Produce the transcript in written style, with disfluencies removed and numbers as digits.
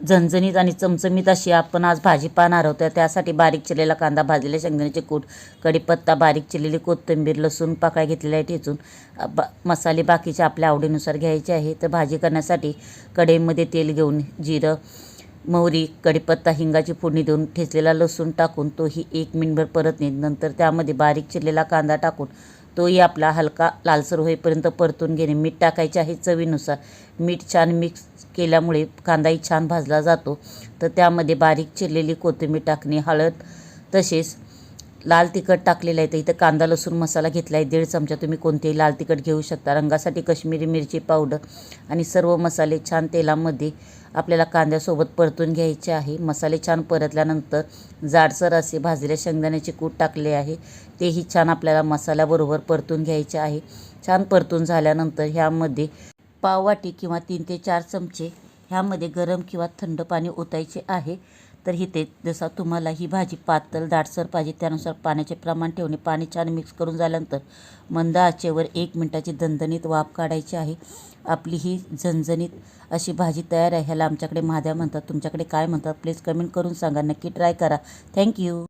झणझणीत आणि चमचमीत अशी आपण आज भाजी पाहणार आहोत. त्यासाठी बारीक चिरलेला कांदा, भाजलेले शेंगदाण्याचे कूट, कढीपत्ता, बारीक चिरलेली कोथिंबीर, लसूण पाकळ्या घेतलेल्या आहे ठेचून, मसाले बाकीचे आपल्या आवडीनुसार घ्यायचे आहे. तर भाजी करण्यासाठी कढईमध्ये तेल घेऊन जिरं, मोहरी, कढीपत्ता, हिंगाची फोडणी देऊन ठेचलेला लसूण टाकून तोही 1 मिनिटभर परतणे. नंतर त्यामध्ये बारीक चिरलेला कांदा टाकून तोही आपला हलका लालसर होईपर्यंत परतून घेणे. मीठ टाकायचे आहे चवीनुसार. मीठ छान मिक्स केल्यामुळे कांदाही छान भाजला जातो. तर त्यामध्ये बारीक चिरलेली कोथिंबीर टाकणे, हळद, तसेच लाल तिखट टाकलेलं आहे. तर इथं कांदा लसूण मसाला घेतला आहे 1.5 चमचा. तुम्ही कोणतेही लाल तिखट घेऊ शकता. रंगासाठी कश्मीरी मिरची पावडर आणि सर्व मसाले छान तेलामध्ये आपल्याला कांद्यासोबत परतून घ्यायचे आहे. मसाले छान परतल्यानंतर जाडसर असे भाजलेल्या शेंगदाण्याचे कूट टाकले आहे. तेही छान आपल्याला मसाल्याबरोबर परतून घ्यायचे आहे. छान परतून झाल्यानंतर ह्यामध्ये पाववाटी किंवा 3 ते 4 चमचे ह्यामध्ये गरम किंवा थंड पाणी ओतायचे आहे. तर इथे जसा तुम्हाला ही भाजी पातळ दाटसर पाहिजे त्यानुसार पाण्याचे प्रमाण ठेवणे. पाणी छान मिक्स करून झाल्यानंतर मंद आचेवर 1 मिनिटाची दणदणीत वाफ काढायची आहे. आपली ही झणझणीत अशी भाजी तयार आहे. ह्याला आमच्याकडे म्हाद्या म्हणतात. तुमच्याकडे काय म्हणतात प्लीज कमेंट करून सांगा. नक्की ट्राय करा. थँक्यू.